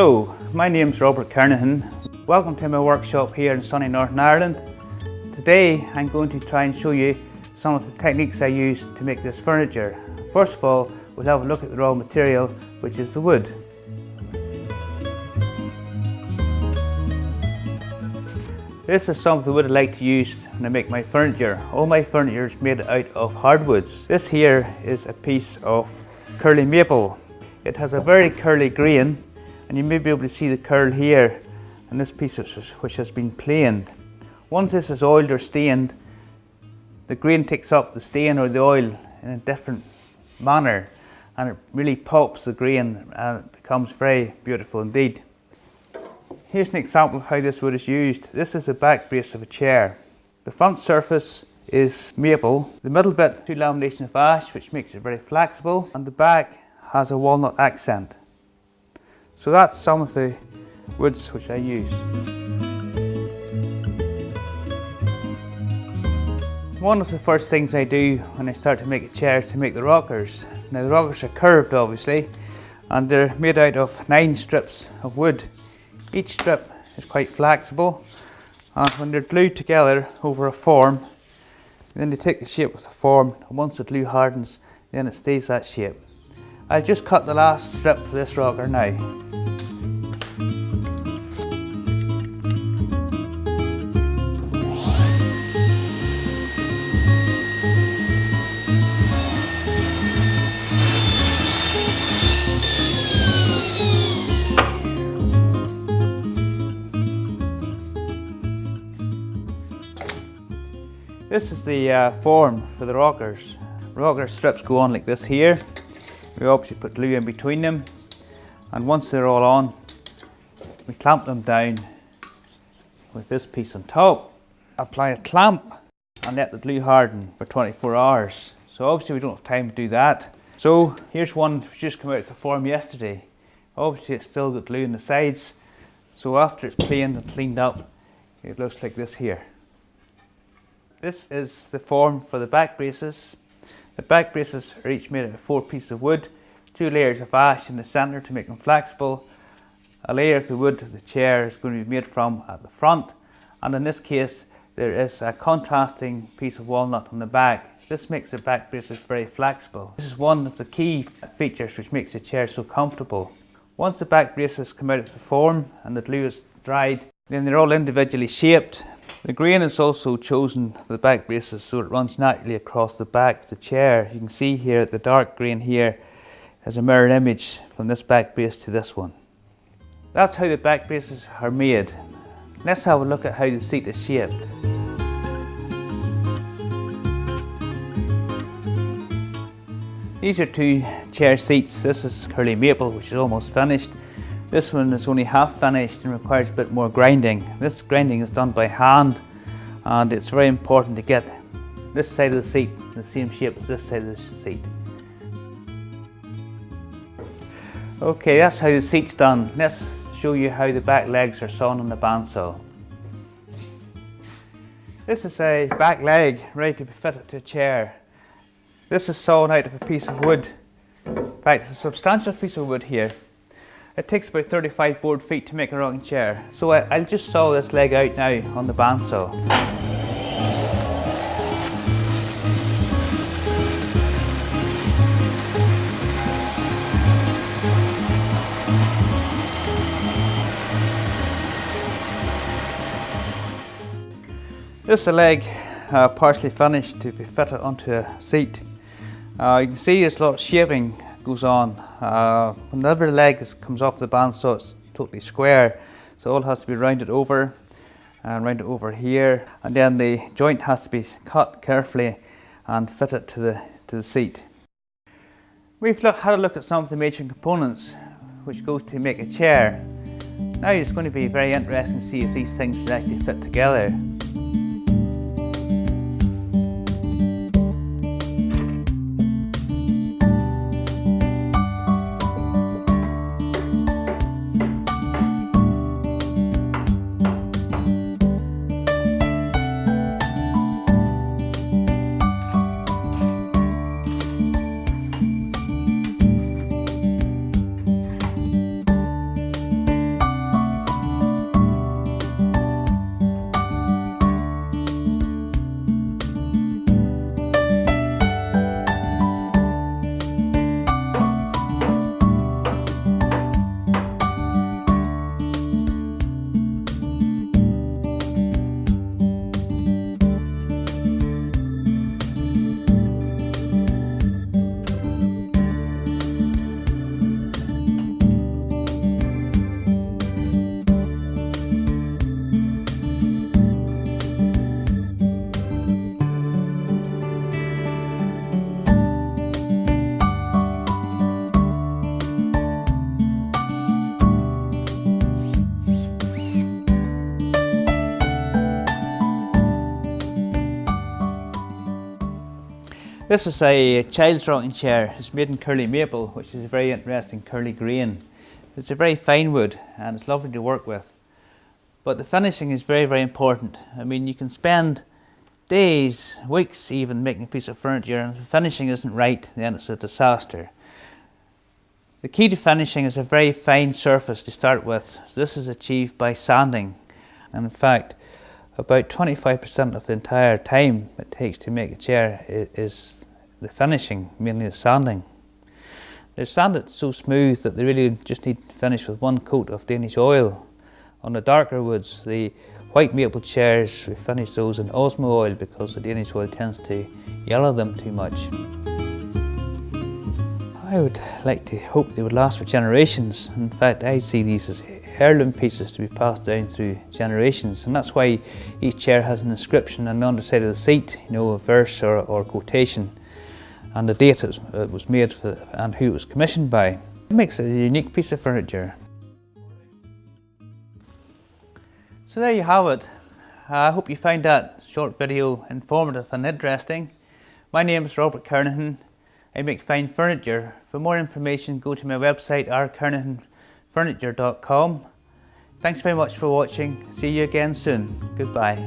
Hello, my name's Robert Kernahan. Welcome to my workshop here in sunny Northern Ireland. Today I'm going to try and show you some of the techniques I use to make this furniture. First of all, we'll have a look at the raw material, which is the wood. This is some of the wood I like to use when I make my furniture. All my furniture is made out of hardwoods. This here is a piece of curly maple. It has a very curly grain, and you may be able to see the curl here and this piece which has been planed. Once this is oiled or stained, the grain takes up the stain or the oil in a different manner, and it really pops the grain and it becomes very beautiful indeed. Here's an example of how this wood is used. This is the back brace of a chair. The front surface is maple, the middle bit 2 laminations of ash, which makes it very flexible, and the back has a walnut accent. So that's some of the woods which I use. One of the first things I do when I start to make a chair is to make the rockers. Now the rockers are curved obviously, and they're made out of 9 strips of wood. Each strip is quite flexible, and when they're glued together over a form, then they take the shape of the form, and once the glue hardens, then it stays that shape. I'll just cut the last strip for this rocker now. This is the form for the rockers. Rocker strips go on like this here. We obviously put glue in between them, and once they're all on, we clamp them down with this piece on top. Apply a clamp and let the glue harden for 24 hours. So obviously we don't have time to do that. So here's one which just came out of the form yesterday. Obviously it's still got glue on the sides, so after it's planed and cleaned up, it looks like this here. This is the form for the back braces. The back braces are each made out of 4 pieces of wood, 2 layers of ash in the centre to make them flexible. A layer of the wood the chair is going to be made from at the front, and in this case there is a contrasting piece of walnut on the back. This makes the back braces very flexible. This is one of the key features which makes the chair so comfortable. Once the back braces come out of the form and the glue is dried, then they're all individually shaped. The grain is also chosen for the back braces so it runs naturally across the back of the chair. You can see here the dark grain here has a mirror image from this back brace to this one. That's how the back braces are made. Let's have a look at how the seat is shaped. These are 2 chair seats. This is curly maple, which is almost finished. This one is only half finished and requires a bit more grinding. This grinding is done by hand, and it's very important to get this side of the seat the same shape as this side of the seat. Okay, that's how the seat's done. Let's show you how the back legs are sawn on the bandsaw. This is a back leg ready to be fitted to a chair. This is sawn out of a piece of wood. In fact, it's a substantial piece of wood here. It takes about 35 board feet to make a rocking chair. So I'll just saw this leg out now on the bandsaw. This is a leg partially finished to be fitted onto a seat. You can see there's a lot of shaping goes on. Whenever the leg comes off the bandsaw, it's totally square, so it all has to be rounded over and rounded over here, and then the joint has to be cut carefully and fitted to the seat. We've had a look at some of the major components which goes to make a chair. Now it's going to be very interesting to see if these things will actually fit together. This is a child's rocking chair. It's made in curly maple, which is a very interesting curly grain. It's a very fine wood and it's lovely to work with. But the finishing is very, very important. I mean, you can spend days, weeks even making a piece of furniture, and if the finishing isn't right, then it's a disaster. The key to finishing is a very fine surface to start with. So this is achieved by sanding. And in fact, about 25% of the entire time it takes to make a chair is the finishing, mainly the sanding. They're sanded so smooth that they really just need to finish with one coat of Danish oil. On the darker woods, the white maple chairs, we finish those in Osmo oil because the Danish oil tends to yellow them too much. I would like to hope they would last for generations. In fact, I see these as heirloom pieces to be passed down through generations, and that's why each chair has an inscription on the underside of the seat, you know, a verse or quotation, and the date it was made for and who it was commissioned by. It makes it a unique piece of furniture. So there you have it. I hope you find that short video informative and interesting. My name is Robert Kernahan. I make fine furniture. For more information, go to my website rkernahanfurniture.com. Thanks very much for watching. See you again soon. Goodbye.